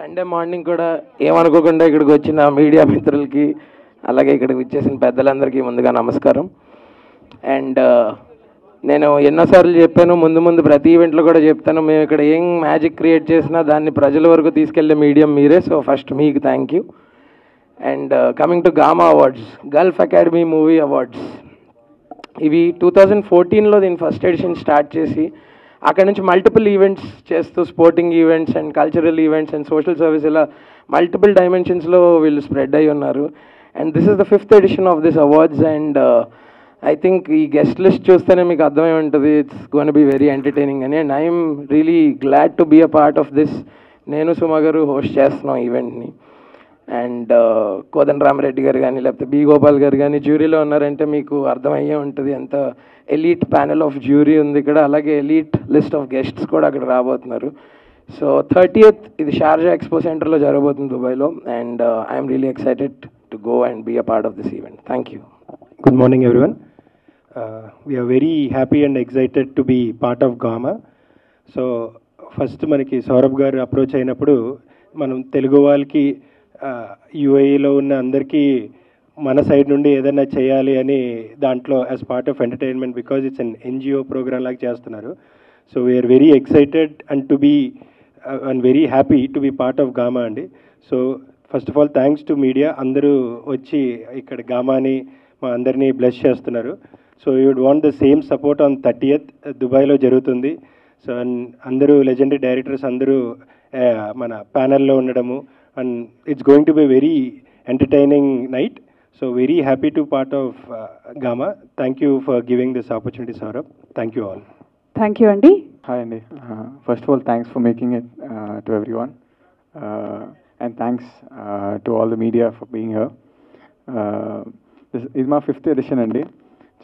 Sunday morning కూడా ఏమనుకోకుండా ఇక్కడికి వచ్చిన మీడియా మిత్రులకి అలాగే ఇక్కడికి వచ్చేసిన పెద్దలందరికీ ముందుగా నమస్కారం. అండ్ నేను ఎన్నోసార్లు చెప్పాను, ముందు ప్రతి ఈవెంట్లో కూడా చెప్తాను, మేము ఇక్కడ ఏం మ్యాజిక్ క్రియేట్ చేసినా దాన్ని ప్రజల వరకు తీసుకెళ్లే మీడియం మీరే. సో ఫస్ట్ మీకు thank you. And coming to GAMA awards, gulf academy movie awards, ఇవి 2014లో దీని ఫస్ట్ ఎడిషన్ స్టార్ట్ చేసి అక్కడ నుంచి మల్టిపుల్ ఈవెంట్స్ చేస్తూ sporting events and cultural events and social service ఇలా మల్టిపుల్ డైమెన్షన్స్లో వీళ్ళు స్ప్రెడ్ అయి ఉన్నారు. And this is the 5th edition of this awards. And I think ఈ గెస్ట్ లిస్ట్ చూస్తేనే మీకు అర్థమై ఉంటుంది, it's gonna be very entertaining అని. And I'm really glad to be a part of this. నేను సుమ గారు హోస్ట్ చేస్తున్నాం ఈవెంట్ని. అండ్ కోదండ రామరెడ్డి గారు కానీ లేకపోతే బి గోపాల్ గారు కానీ జ్యూరీలో ఉన్నారంటే మీకు అర్థమయ్యే ఉంటుంది ఎంత ఎలీట్ ప్యానెల్ ఆఫ్ జ్యూరీ ఉంది ఇక్కడ. అలాగే ఎలీట్ లిస్ట్ ఆఫ్ గెస్ట్స్ కూడా అక్కడ రాబోతున్నారు. సో 30th ఇది షార్జా ఎక్స్పో సెంటర్లో జరగబోతుంది దుబాయ్లో. And I'm really excited to go and be a part of this event. Thank you. Good morning, everyone. We are very happy and excited to be part of GAMA. So first మనకి సౌరభ్ గారు approach అయినప్పుడు మనం తెలుగు వాళ్ళకి యూఏఈలో ఉన్న అందరికీ మన side నుండి ఏదైనా చేయాలి అని దాంట్లో as part of entertainment, because it's an NGO program లాగా చేస్తున్నారు. So we're very excited and to be and very happy to be part of GAMA అండి. So first of all thanks to media, అందరూ వచ్చి ఇక్కడ గామాని మా అందరినీ bless చేస్తున్నారు. So you would want the same support on 30th దుబాయ్లో జరుగుతుంది. సో అందరూ లెజెండరీ డైరెక్టర్స్ అందరూ మన ప్యానెల్లో ఉండడము, and it's going to be very entertaining night. So very happy to part of GAMA. Thank you for giving this opportunity Saurabh. Thank you all. Thank you అండి. Hi అండి. First of all thanks for making it to every one, and thanks to all the media for being here. ఇది మా 5th edition అండి.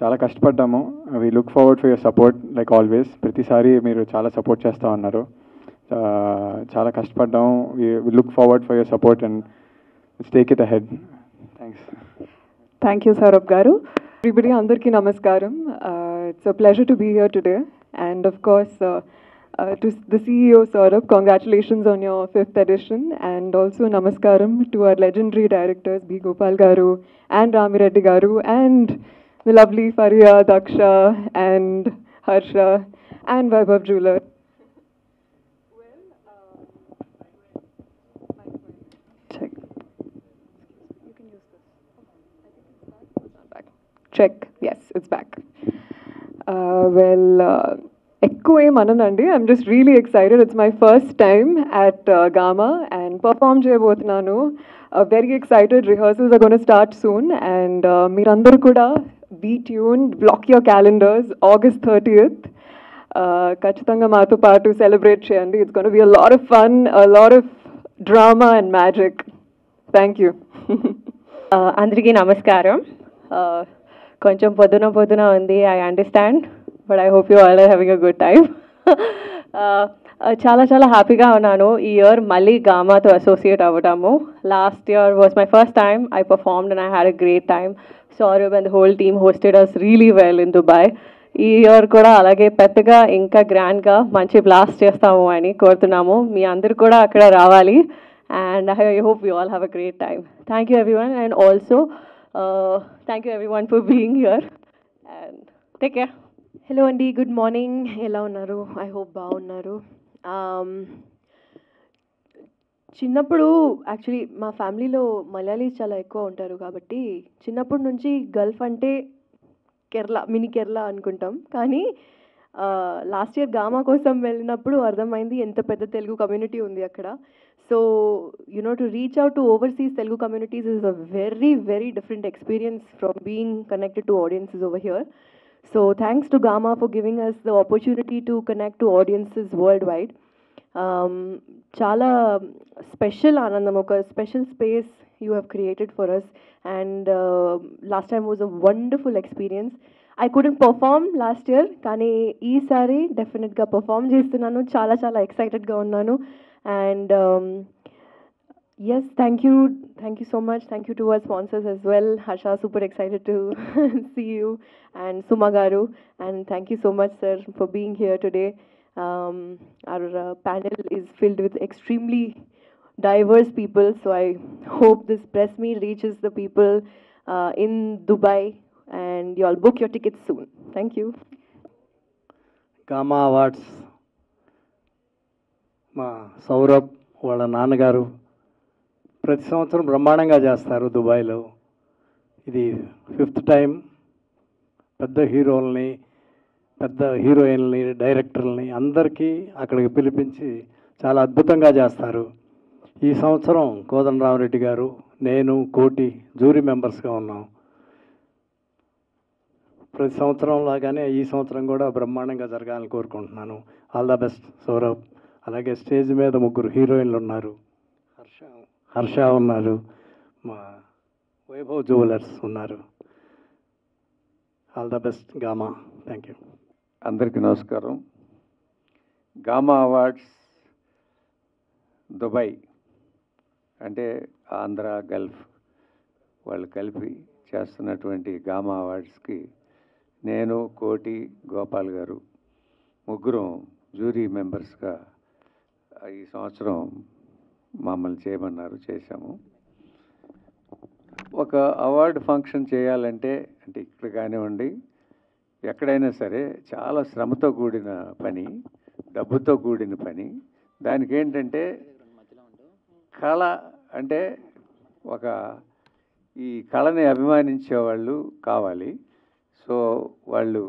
చాలా కష్టపడ్డాము. We look forward for your support like always. ప్రతిసారి మీరు చాలా సపోర్ట్ చేస్తూ ఉన్నారు. చాలా కష్టపడ్డాము. We look forward for your support and let's take it ahead. Thanks. Thank you Saurabh garu. Everybody, అందరికీ నమస్కారం. It's a pleasure to be here today. And of course to the CEO Saurabh, congratulations on your 5th edition, and also namaskaram to our legendary directors B. Gopal Garu and Ramireddy Garu and the lovely Faria, Daksha and Harsha and Vaibhav Jeweler. Check. You can use this. Check. Yes, it's back. ఎక్కువ ఏమనండి, I'm just really excited. It's my first time at GAMA and perform చేయబోతున్నాను. Very excited. Rehearsals are gonna start soon. And మీరందరూ కూడా be tuned, block your calendars. August 30th ఖచ్చితంగా మాతో పాటు celebrate చేయండి. It's gonna be a lot of fun, a lot of drama and magic. Thank you. అందరికీ నమస్కారం. కొంచెం పొద్దున ఉంది, I understand, but I hope you all are having a good time. చాలా హ్యాపీగా ఉన్నాను ఈ ఇయర్ మళ్ళీ గామాతో అసోసియేట్ అవ్వడము. Last year was my first time I performed and I had a great time. Saurabh and the whole team hosted us really well in Dubai. ఈ year కూడా అలాగే పెద్దగా ఇంకా గ్రాండ్గా మంచి బ్లాస్ట్ చేస్తాము అని కోరుతున్నాము. మీ అందరు కూడా అక్కడ రావాలి. And I hope you all have a great time. Thank you everyone, and also thank you everyone for being here, and take care. Hello అండి, గుడ్ మార్నింగ్. ఎలా ఉన్నారు? ఐ హోప్ బాగున్నారు. చిన్నప్పుడు యాక్చువల్లీ మా ఫ్యామిలీలో మలయాళీస్ చాలా ఎక్కువ ఉంటారు కాబట్టి చిన్నప్పటి నుంచి గల్ఫ్ అంటే కేరళ, మినీ కేరళ అనుకుంటాం. కానీ లాస్ట్ ఇయర్ గామా కోసం వెళ్ళినప్పుడు అర్థమైంది ఎంత పెద్ద తెలుగు కమ్యూనిటీ ఉంది అక్కడ. So to reach out to overseas Telugu communities is a very, very different experience from being connected to audiences over here. So thanks to Gama for giving us the opportunity to connect to audiences worldwide. Chala special Anandam, oka special space you have created for us, and last time was a wonderful experience. I couldn't perform last year, kani ee sari definite ga perform chestunnanu. Chala excited ga unnanu. And yes, thank you so much. Thank you to our sponsors as well. Harsha, super excited to see you, and Suma Garu, and thank you so much sir for being here today. Our panel is filled with extremely diverse people. So I hope this press meet reaches the people in Dubai, and you all book your tickets soon. Thank you. Gamma awards మా సౌరభ్ వాళ్ళ నాన్నగారు ప్రతి సంవత్సరం బ్రహ్మాండంగా చేస్తారు దుబాయ్లో. ఇది 5th time. పెద్ద హీరోల్ని, పెద్ద హీరోయిన్ని, డైరెక్టర్లని అందరికీ అక్కడికి పిలిపించి చాలా అద్భుతంగా చేస్తారు. ఈ సంవత్సరం కోదండరామరెడ్డి గారు, నేను, కోటి జ్యూరీ మెంబర్స్గా ఉన్నాం. ప్రతి సంవత్సరం లాగానే ఈ సంవత్సరం కూడా బ్రహ్మాండంగా జరగాలని కోరుకుంటున్నాను. All the best Saurabh. అలాగే స్టేజ్ మీద 3 హీరోయిన్లు ఉన్నారు. హర్ష ఉన్నారు, మా వైభవ్ జ్యువెలర్స్ ఉన్నారు. All the best gamma. Thank you. అందరికీ నమస్కారం. గామా అవార్డ్స్ దుబాయ్ అంటే ఆంధ్ర గల్ఫ్ వాళ్ళు కలిపి చేస్తున్నటువంటి గామా అవార్డ్స్కి నేను, కోటి, గోపాల్ గారు ముగ్గురం జ్యూరీ మెంబర్స్గా ఈ సంవత్సరం మమ్మల్ని చేయమన్నారు, చేశాము. ఒక అవార్డు ఫంక్షన్ చేయాలంటే అంటే ఇక్కడ కానివ్వండి ఎక్కడైనా సరే చాలా శ్రమతో కూడిన పని, డబ్బుతో కూడిన పని. దానికి ఏంటంటే కళ అంటే ఒక ఈ కళని అభిమానించే వాళ్ళు కావాలి. సో వాళ్ళు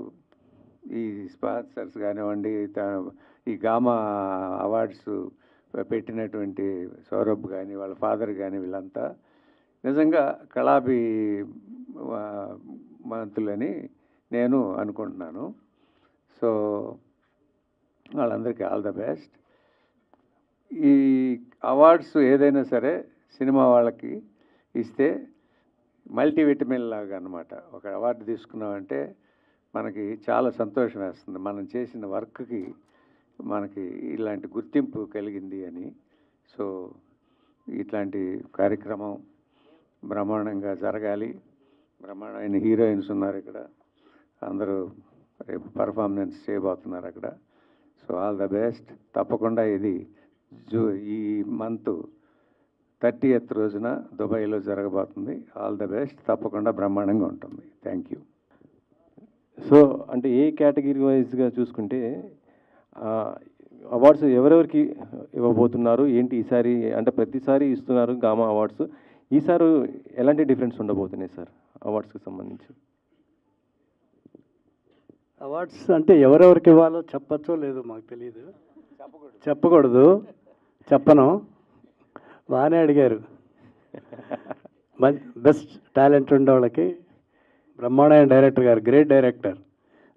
ఈ స్పాన్సర్స్ కానివ్వండి, ఈ గామా అవార్డ్స్ పెట్టినటువంటి సౌరభ్ కానీ వాళ్ళ ఫాదర్ కానీ వీళ్ళంతా నిజంగా కళాభిమంతులని నేను అనుకుంటున్నాను. సో వాళ్ళందరికీ ఆల్ ద బెస్ట్. ఈ అవార్డ్స్ ఏదైనా సరే సినిమా వాళ్ళకి ఇస్తే మల్టీవిటమిన్ లాగా అనమాట. ఒక అవార్డు తీసుకున్నామంటే మనకి చాలా సంతోషం వేస్తుంది, మనం చేసిన వర్క్కి మనకి ఇలాంటి గుర్తింపు కలిగింది అని. సో ఇట్లాంటి కార్యక్రమం బ్రహ్మాండంగా జరగాలి. బ్రహ్మాండమైన హీరోయిన్స్ ఉన్నారు ఇక్కడ, అందరూ రేపు పర్ఫార్మెన్స్ చేయబోతున్నారు అక్కడ. So all the best. తప్పకుండా ఇది ఈ మంత్ 30th రోజున దుబాయ్లో జరగబోతుంది. All the best. తప్పకుండా బ్రహ్మాండంగా ఉంటుంది. Thank you. సో అంటే ఏ కేటగిరీ వైజ్గా చూసుకుంటే అవార్డ్స్ ఎవరెవరికి ఇవ్వబోతున్నారు ఏంటి ఈసారి? అంటే ప్రతిసారి ఇస్తున్నారు గామా అవార్డ్స్, ఈసారి ఎలాంటి డిఫరెన్స్ ఉండబోతున్నాయి సార్ అవార్డ్స్కి సంబంధించి? అవార్డ్స్ అంటే ఎవరెవరికి ఇవ్వాలో చెప్పచ్చో లేదో మాకు తెలియదు, చెప్పకూడదు. చెప్పను. బాగానే అడిగారు. బెస్ట్ టాలెంట్ ఉండే వాళ్ళకి బ్రహ్మాండమైన డైరెక్టర్ గారు, గ్రేట్ డైరెక్టర్,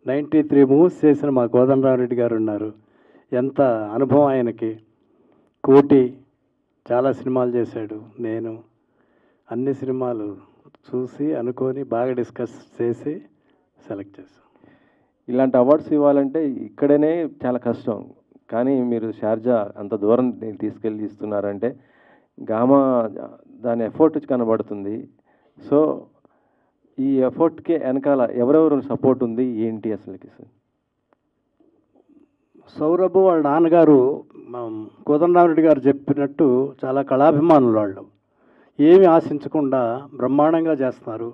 93 మూవీస్ చేసిన మా కోదండరామరెడ్డి గారు ఉన్నారు. ఎంత అనుభవం ఆయనకి. కోటి చాలా సినిమాలు చేశాడు. నేను అన్ని సినిమాలు చూసి అనుకొని బాగా డిస్కస్ చేసి సెలెక్ట్ చేశాను. ఇలాంటి అవార్డ్స్ ఇవ్వాలంటే ఇక్కడనే చాలా కష్టం, కానీ మీరు షార్జా అంత దూరం తీసుకెళ్ళి ఇస్తున్నారంటే గామా దాని ఎఫర్ట్ కనబడుతుంది. సో ఈ ఎఫర్ట్కి వెనకాల ఎవరెవరు సపోర్ట్ ఉంది ఏంటి అసలుకి సార్? సౌరభ్ వాళ్ళ నాన్నగారు కోదండరామరెడ్డి గారు చెప్పినట్టు చాలా కళాభిమానులు వాళ్ళు. ఏమి ఆశించకుండా బ్రహ్మాండంగా చేస్తున్నారు.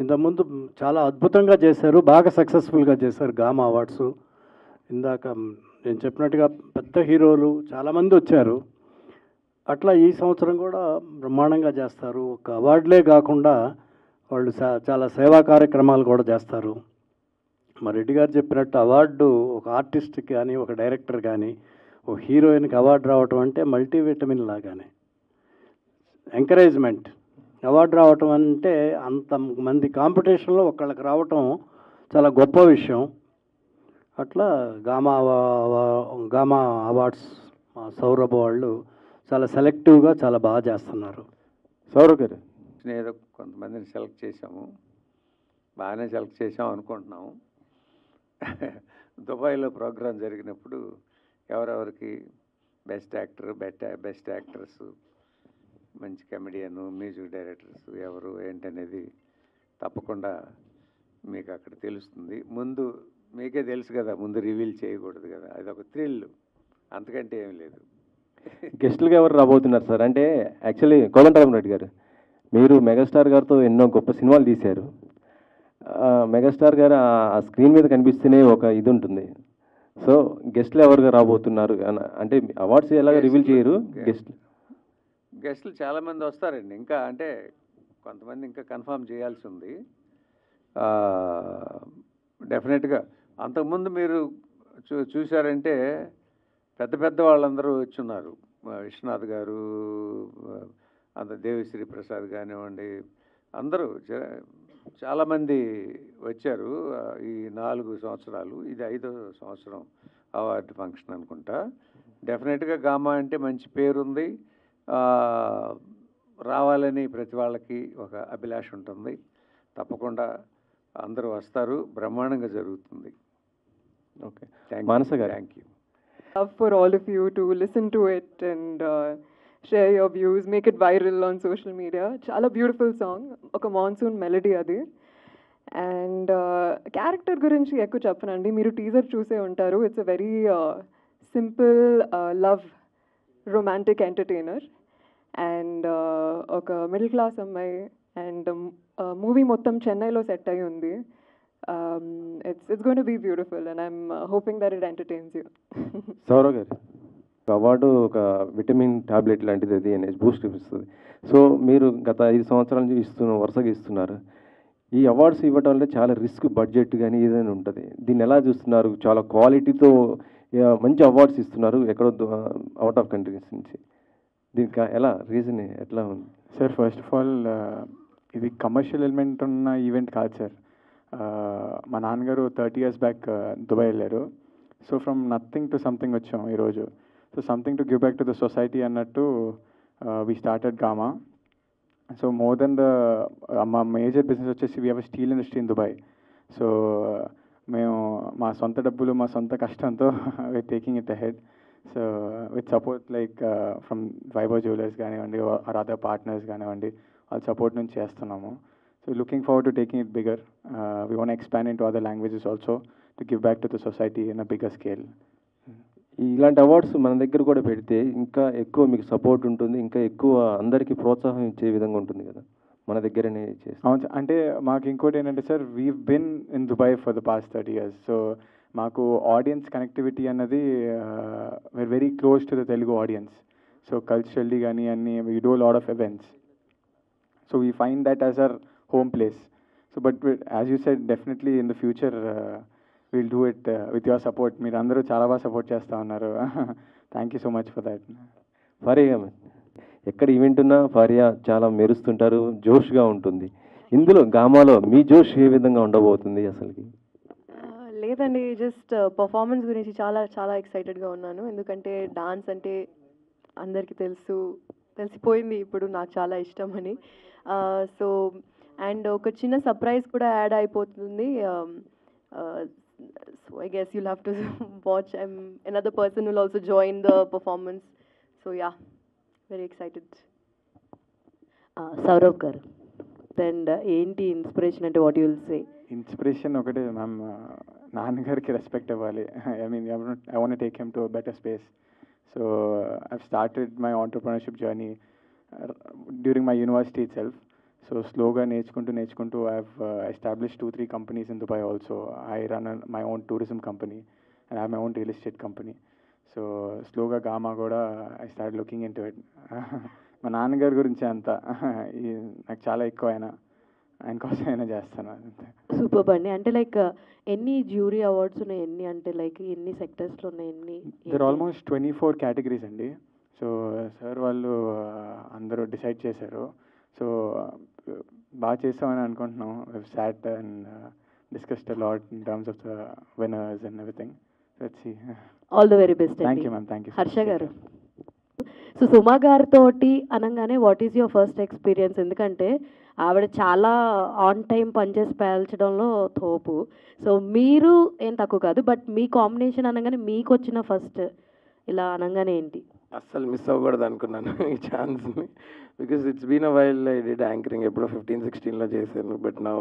ఇంతకుముందు చాలా అద్భుతంగా చేశారు, బాగా సక్సెస్ఫుల్గా చేశారు గామా అవార్డ్స్. ఇందాక నేను చెప్పినట్టుగా పెద్ద హీరోలు చాలామంది వచ్చారు. అట్లా ఈ సంవత్సరం కూడా బ్రహ్మాండంగా చేస్తారు. ఒక అవార్డులే కాకుండా వాళ్ళు చాలా సేవా కార్యక్రమాలు కూడా చేస్తారు. మా రెడ్డి గారు చెప్పినట్టు అవార్డు ఒక ఆర్టిస్ట్కి కానీ, ఒక డైరెక్టర్ కానీ, ఒక హీరోయిన్కి అవార్డు రావటం అంటే మల్టీవిటమిన్ లాగానే ఎంకరేజ్మెంట్. అవార్డు రావటం అంటే అంతమంది కాంపిటీషన్లో ఒకళ్ళకి రావటం చాలా గొప్ప విషయం. అట్లా గామా అవార్డ్స్ మా సౌరభ్ వాళ్ళు చాలా సెలెక్టివ్గా చాలా బాగా చేస్తున్నారు. సౌరభ్ గారు, ఏదో కొంతమందిని సెలెక్ట్ చేసాము, బాగానే సెలెక్ట్ చేసాము అనుకుంటున్నాము. దుబాయ్లో ప్రోగ్రాం జరిగినప్పుడు ఎవరెవరికి బెస్ట్ యాక్టర్, బెస్ట్ యాక్ట్రెస్, మంచి కమెడియన్, మ్యూజిక్ డైరెక్టర్స్ ఎవరు ఏంటనేది తప్పకుండా మీకు అక్కడ తెలుస్తుంది. ముందు మీకే తెలుసు కదా, ముందు రివీల్ చేయకూడదు కదా, అదొక థ్రిల్, అంతకంటే ఏం లేదు. గెస్టులుగా ఎవరు రాబోతున్నారు సార్? అంటే యాక్చువల్లీ కోదండరామరెడ్డి గారు, మీరు మెగాస్టార్ గారితో ఎన్నో గొప్ప సినిమాలు తీశారు. మెగాస్టార్ గారు ఆ స్క్రీన్ మీద కనిపిస్తేనే ఒక ఇది ఉంటుంది. సో గెస్ట్లు ఎవరుగా రాబోతున్నారు అంటే అవార్డ్స్ ఎలాగ రివీల్ చేయరు గెస్టులు చాలామంది వస్తారండి. ఇంకా అంటే కొంతమంది ఇంకా కన్ఫర్మ్ చేయాల్సి ఉంది. డెఫినెట్గా అంతకుముందు మీరు చూశారంటే పెద్ద పెద్ద వాళ్ళందరూ వచ్చున్నారు. విశ్వనాథ్ గారు, అంత దేవిశ్రీ ప్రసాద్ కానివ్వండి, అందరూ చాలామంది వచ్చారు. ఈ 4 సంవత్సరాలు, ఇది 5వ సంవత్సరం అవార్డు ఫంక్షన్ అనుకుంటా. డెఫినెట్గా గామా అంటే మంచి పేరుంది. రావాలని ప్రతి వాళ్ళకి ఒక అభిలాష ఉంటుంది. తప్పకుండా అందరూ వస్తారు. బ్రహ్మాండంగా జరుగుతుంది. ఓకే, మానస గారు. Thank you. Love for all of you to listen to it and share your views, make it viral on social media. Chala beautiful song, oka monsoon melody adi. And character gurinchi ekku cheppanandi, meeru teaser chuse untaru. It's a very simple love romantic entertainer and oka middle class ammai and movie mottam Chennai lo set ayi undi. It's going to be beautiful and I'm hoping that it entertains you. Saurav గారు, award ఒక vitamin tablet లాంటిది, అది అనేది Boost ఇస్తుంది. So మీరు గత 5 సంవత్సరాల నుంచి వరుసగా ఇస్తున్నారు. ఈ అవార్డ్స్ ఇవ్వడం వల్ల చాలా రిస్క్, బడ్జెట్ కానీ ఏదైనా ఉంటుంది. దీన్ని ఎలా చూస్తున్నారు? చాలా క్వాలిటీతో మంచి అవార్డ్స్ ఇస్తున్నారు ఎక్కడో అవుట్ ఆఫ్ కంట్రీస్ నుంచి. దీనికి ఎలా రీజన్ ఎట్లా ఉంది సార్? ఫస్ట్ ఆఫ్ ఆల్ ఇది కమర్షియల్ ఎలిమెంట్ ఉన్న ఈవెంట్ కాదు సార్. మా నాన్నగారు 30 years బ్యాక్ దుబాయ్ వెళ్ళారు. So from nothing to something వచ్చాం ఈరోజు. So something to give back to the society అన్నట్టు we started GAMA. So more than మా మేజర్ బిజినెస్ వచ్చేసి we have steel industry in Dubai. So మేము మా సొంత డబ్బులు, మా సొంత కష్టంతో we're taking it ahead. So with support like from Vaibhav jewellers కానివ్వండి, ఆర్ అదర్ పార్ట్నర్స్ కానివ్వండి, వాళ్ళ సపోర్ట్ నుంచి చేస్తున్నాము. So looking forward to taking it bigger. We want to expand into other languages also to give back to the society in a bigger scale. ఇలాంటి awards మన దగ్గర కూడా పెడితే ఇంకా ఎక్కువ మీకు సపోర్ట్ ఉంటుంది, ఇంకా ఎక్కువ అందరికీ ప్రోత్సాహం ఇచ్చే విధంగా ఉంటుంది కదా, మన దగ్గరనే చేస్తాం. అవును, అంటే మాకు ఇంకోటి ఏంటంటే sir, we've been in Dubai for the past 30 years. So మాకు ఆడియన్స్ కనెక్టివిటీ అన్నది we're very close to the Telugu audience. So culturally కానీ అన్ని we do a lot of events. So we find that as our home place. So but as you said, definitely in the future we'll do it with your support. మీరు అందరూ చాలా బాగా support చేస్తూ ఉన్నారు. Thank you so much for that. Faria, ఎక్కడ event ఉన్నా ఫారియా చాలా మెరుస్తుంటారు, జోష్గా ఉంటుంది. ఇందులో గామాలో మీ జోష్ ఏ విధంగా ఉండబోతుంది అసలుకి? లేదండి, జస్ట్ పర్ఫార్మెన్స్ గురించి చాలా చాలా ఎక్సైటెడ్గా ఉన్నాను. ఎందుకంటే డాన్స్ అంటే అందరికీ తెలిసిపోయింది ఇప్పుడు నాకు చాలా ఇష్టం అని. సో అండ్ ఒక చిన్న సర్ప్రైజ్ కూడా యాడ్ అయిపోతుంది. So I guess you'll have to watch. Another person will also join the performance. So yeah, very excited. Saurav గారు, అండ్ ఏంటి ఇన్స్పిరేషన్ అంటే what you will say? Inspiration ఒకటే మ్యామ్, నాన్నగారికి రెస్పెక్ట్ ఇవ్వాలి. I mean I want take him to better space. So I've started my entrepreneurship journey during my university itself. So slowగా నేర్చుకుంటూ I have established 2-3 companies in Dubai also. I run my own tourism company and I have my own real estate company. So slowగా GAMA కూడా I started looking into it. మా నాన్నగారి గురించి అంతా నాకు చాలా ఎక్కువ ఆయన కోసం అయినా చేస్తాను. సూపర్ అండి. అంటే లైక్ ఎన్ని జ్యూరీ అవార్డ్స్ ఉన్నాయి, ఎన్ని అంటే లైక్ ఎన్ని సెక్టర్స్లో ఉన్నాయి, ఎన్ని? దర్ ఆల్మోస్ట్ 24 categories అండి. సో సార్ వాళ్ళు అందరూ డిసైడ్ చేశారు. సో బాగా చేస్తామని అనుకుంటున్నాం. we've sat and discussed a lot in terms of the winners and everything. Let's see. All the very best. Thank you ma'am. Thank you. Harsha గారు, so సుమా గారితో అనగానే what is your first experience? ఎందుకంటే ఆవిడ చాలా on time పనిచేసి పేల్చడంలో తోపు. So మీరు ఏం తక్కువ కాదు, బట్ మీ కాంబినేషన్ అనగానే మీకు వచ్చిన ఫస్ట్ ఇలా అనగానే ఏంటి? అస్సలు మిస్ అవ్వకూడదు అనుకున్నాను ఈ ఛాన్స్ని, because it's been a while. I did anchoring ఎప్పుడో 15-16లో చేశాను, but now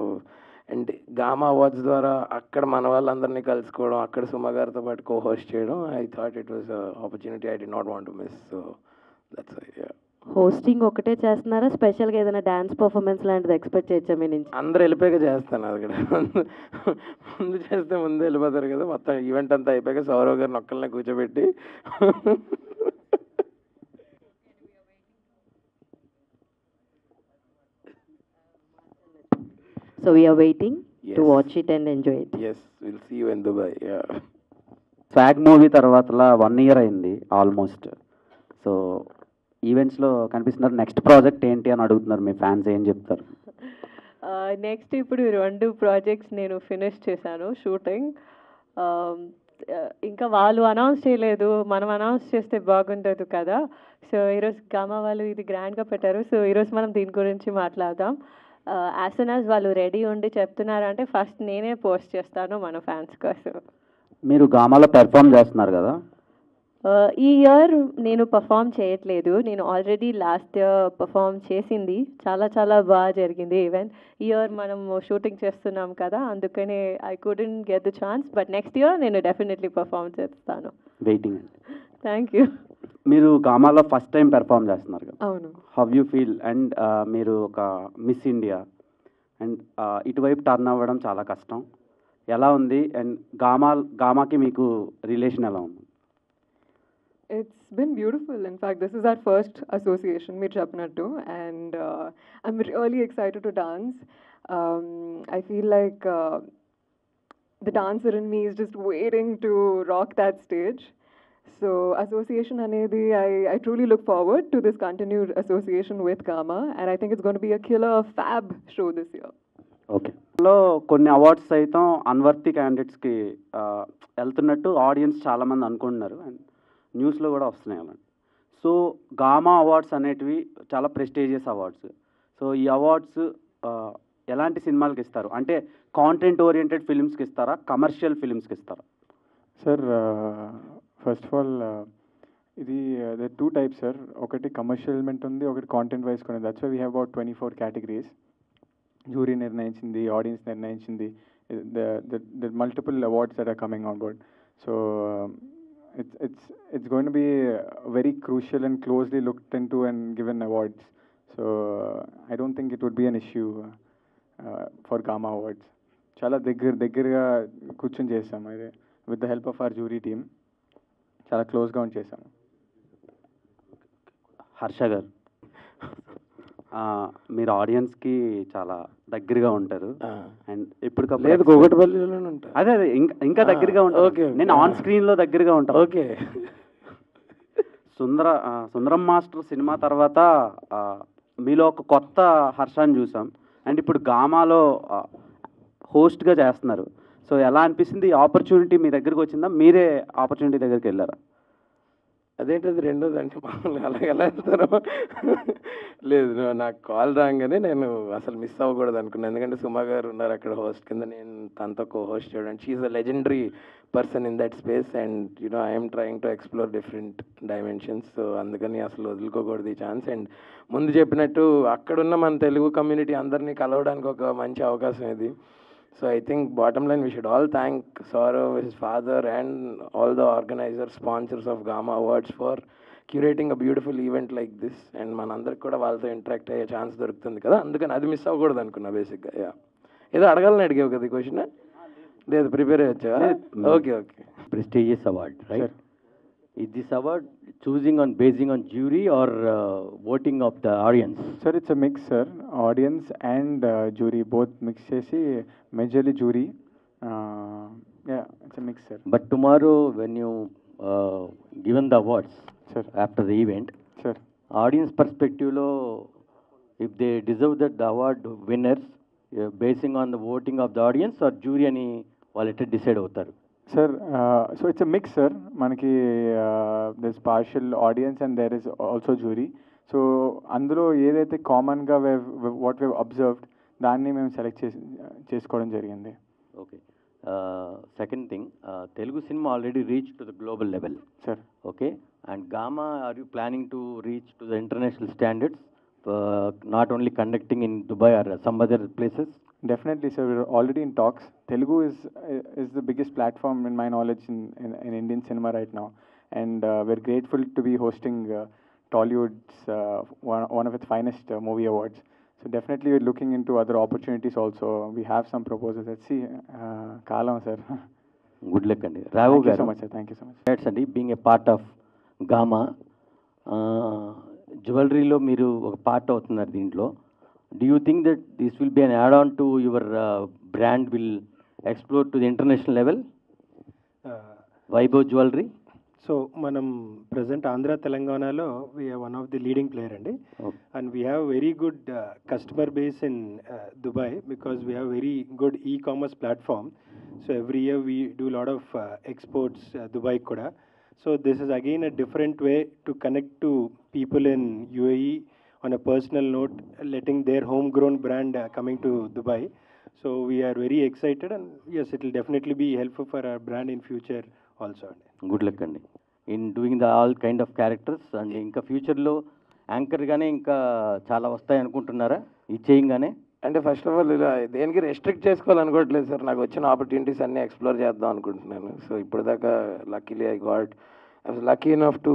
and GAMA awards ద్వారా అక్కడ మన వాళ్ళందరినీ కలుసుకోవడం, అక్కడ సుమ గారితో పాటు కో హోస్ట్ చేయడం, I thought it was opportunity I did not want to miss. So that's hosting ఒకటే చేస్తున్నారా, స్పెషల్గా ఏదైనా డ్యాన్స్ పర్ఫార్మెన్స్ లాంటిది ఎక్స్పెక్ట్ చేయొచ్చా మీ నుంచి? అందరు వెళ్ళిపోయాక చేస్తాను అక్కడ. ముందు చేస్తే ముందు వెళ్ళిపోతారు కదా, మొత్తం ఈవెంట్ అంతా అయిపోయాక సౌరవ్ గారిని ఒక్కళ్ళనే కూర్చోబెట్టి So we are waiting to watch it and enjoy it. Yes, we'll see you in Dubai. Yeah. Swag movie తర్వాత 1 year అయింది ఆల్మోస్ట్. సో ఈవెంట్స్లో కనిపిస్తున్నారు. నెక్స్ట్ ప్రాజెక్ట్ ఏంటి అని అడుగుతున్నారు మీ ఫ్యాన్స్, ఏం చెప్తారు? నెక్స్ట్ ఇప్పుడు 2 ప్రాజెక్ట్స్ నేను ఫినిష్ చేశాను షూటింగ్. ఇంకా వాళ్ళు అనౌన్స్ చేయలేదు, మనం అనౌన్స్ చేస్తే బాగుండదు కదా. సో ఈరోజు గామా వాళ్ళు ఇది గ్రాండ్గా పెట్టారు. సో ఈరోజు మనం దీని గురించి మాట్లాడదాం. యాజ్ సూన్ యాజ్ వాళ్ళు రెడీ ఉండి చెప్తున్నారంటే ఫస్ట్ నేనే పోస్ట్ చేస్తాను మన ఫ్యాన్స్ కోసం. మీరు గామాలో పెర్ఫామ్ చేస్తున్నారు కదా? ఈ ఇయర్ నేను పర్ఫామ్ చేయట్లేదు. నేను ఆల్రెడీ లాస్ట్ ఇయర్ పర్ఫామ్ చేసింది, చాలా చాలా బాగా జరిగింది ఈవెంట్. ఈ ఇయర్ మనం షూటింగ్ చేస్తున్నాం కదా, అందుకనే I couldn't get the chance. But next year నేను డెఫినెట్లీ పర్ఫామ్ చేస్తాను. వెయిటింగ్. Thank you. మీరు గామాలో ఫస్ట్ టైం పెర్ఫామ్ చేస్తున్నారు కదా, అవును. How you feel? అండ్ మీరు ఒక మిస్ ఇండియా అండ్ ఇటువైపు టర్న్ అవ్వడం చాలా కష్టం. ఎలా ఉంది? అండ్ గామాకి మీకు రిలేషన్ ఎలా ఉంది? It's been beautiful. In fact, this is our first association, Mir Chapnattu, and I'm really excited to dance. I feel like the dancer in me is just waiting to rock that stage. So, association anedi, I truly look forward to this continued association with Gama, and I think it's going to be a killer fab show this year. Okay. లో కొన్ని awards సైతం unworthy క్యాండిడేట్స్కి వెళ్తున్నట్టు audience చాలామంది అనుకుంటున్నారు, and న్యూస్లో కూడా వస్తున్నాయి అలాంటి. సో గామా అవార్డ్స్ అనేటివి చాలా ప్రెస్టీజియస్ అవార్డ్స్. సో ఈ అవార్డ్స్ ఎలాంటి సినిమాలకి ఇస్తారు? అంటే కాంటెంట్ ఓరియంటెడ్ ఫిల్మ్స్కి ఇస్తారా, కమర్షియల్ ఫిల్మ్స్కి ఇస్తారా? సార్ ఫస్ట్ ఆఫ్ ఆల్ ఇది ద 2 types సార్. ఒకటి కమర్షియల్ ఎలిమెంట్ ఉంది, ఒకటి కాంటెంట్ వైజ్ కూడా. That's why we have about 24 categories. Jury నిర్ణయించింది, ఆడియన్స్ నిర్ణయించింది, the multiple awards that are coming on board. So it's going to be very crucial and closely looked into and given awards. So I don't think it would be an issue for Gama Awards. చాలా దగ్గరగా కూర్చొని చేసాము, అదే with the help of our jury team చాలా క్లోజ్గా ఉండి చేసాము. హర్ష గారు, మీరు ఆడియన్స్కి చాలా దగ్గరగా ఉంటారు అండ్ ఎప్పటికప్పుడు అదే ఇంకా దగ్గరగా ఉంటారు. నేను ఆన్ స్క్రీన్లో దగ్గరగా ఉంటాను. ఓకే. సుందరం మాస్టర్ సినిమా తర్వాత మీలో ఒక కొత్త హర్షాన్ని చూసాం, అండ్ ఇప్పుడు గామాలో హోస్ట్గా చేస్తున్నారు. సో ఎలా అనిపిస్తుంది? ఈ ఆపర్చునిటీ మీ దగ్గరికి వచ్చిందా, మీరే ఆపర్చునిటీ దగ్గరికి వెళ్ళారా? అదేంటది రెండోది అంటే మామూలుగా అలా ఎలా వెళ్తారో లేదు, నాకు కాల్ రాగానే నేను అసలు మిస్ అవ్వకూడదు అనుకున్నాను. ఎందుకంటే సుమ గారు ఉన్నారు అక్కడ హోస్ట్ కింద, నేను తనతో కో హోస్ట్ చేయడం. She's a legendary person in that space and I'm trying to explore different dimensions. So అందుకని అసలు వదులుకోకూడదు ఈ ఛాన్స్. అండ్ ముందు చెప్పినట్టు అక్కడున్న మన తెలుగు కమ్యూనిటీ అందరినీ కలవడానికి ఒక మంచి అవకాశం ఇది. So I think bottom line we should all thank Saurav, his father, and all the organizers, sponsors of Gama Awards for curating a beautiful event like this. And మనందరికి కూడా వాళ్ళతో ఇంటరాక్ట్ అయ్యే ఛాన్స్ దొరుకుతుంది కదా, అందుకని అది మిస్ అవ్వకూడదు అనుకున్నా బేసిక్గా. యా, ఏదో అడగాలని అడిగావు కదా ఈ క్వశ్చన్? లేదు, ప్రిపేర్ అయ్యొచ్చా? Okay okay. Prestigious award, right? Is this award choosing on basing on jury or voting of the audience? Sir, it's a mix, sir. Audience and jury both mix chesi, majorly jury. Yeah, it's a mix, sir. But tomorrow when you given the awards, sir, after the event, sir, audience perspective lo if they deserve that the award winners basing on the voting of the audience or jury ani వాళ్ళు decide అవుతారు? Sir so it's a mix sir. మనకి there is partial audience and there is also jury. So అందులో ఏదైతే కామన్గా what we observed దాన్ని మేము select చేసుకోవడం జరిగింది. Okay. Second thing, Telugu cinema already reach to the global level. Sir okay, and GAMA are you planning to reach to the international standards, not only conducting in Dubai or some other places? Definitely, sir. We're already in talks. Telugu is the biggest platform, in my knowledge, in Indian cinema right now, and we're grateful to be hosting Tollywood's one of its finest movie awards. So definitely, we're looking into other opportunities also. We have some proposals. Let's see. Kalam, sir. Good luck అండి. రావు Thank you గారు, so much, sir. Thank you so much. Rights అండి, being a part of GAMA, జ్యువెలరీలో మీరు ఒక part అవుతున్నారు దీంట్లో. Do you think that this will be an add-on to your brand will explore to the international level? Vaibhav Jewelry? So మనం present Andhra తెలంగాణలో we're one of the leading player అండి. And we have very good customer base in Dubai because we have very good e commerce platform. So every year we do lot of exports Dubai కూడా. So this is again a different way to connect to people in UAE on a personal note, letting their homegrown brand coming to Dubai. So we are very excited, and yes, it will definitely be helpful for our brand in future also. Good luck అండి in doing the all kind of characters. And ఇంకా ఫ్యూచర్లో యాంకర్గానే ఇంకా చాలా వస్తాయి అనుకుంటున్నారా ఈ చేయంగానే? అంటే ఫస్ట్ ఆఫ్ ఆల్ ఇలా దేనికి రెస్ట్రిక్ట్ చేసుకోవాలనుకోవట్లేదు సార్. నాకు వచ్చిన ఆపర్చునిటీస్ అన్నీ ఎక్స్ప్లోర్ చేద్దాం అనుకుంటున్నాను. సో ఇప్పుడు దాకా luckily I was lucky enough to,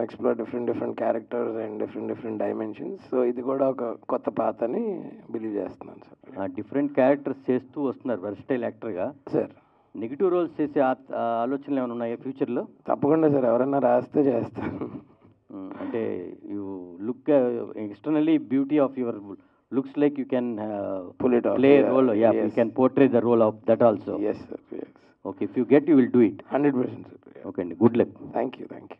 explore different characters and different dimensions. So ఇది కూడా ఒక కొత్త పాత అని బిలీవ్ చేస్తున్నాను సార్. డిఫరెంట్ క్యారెక్టర్స్ చేస్తూ వస్తున్నారు వెర్సటైల్ యాక్టర్గా. సార్ నెగిటివ్ రోల్స్ చేసే ఆలోచనలు ఏమైనా ఉన్నాయా ఫ్యూచర్లో? తప్పకుండా సార్, ఎవరైనా రాస్తే చేస్తాను. అంటే you look externally beauty of your looks like you can play role, you can portray the role of that also. Yes sir, yes. Okay, if you get, you will do it. 100% sir. Okay, good luck. Thank you.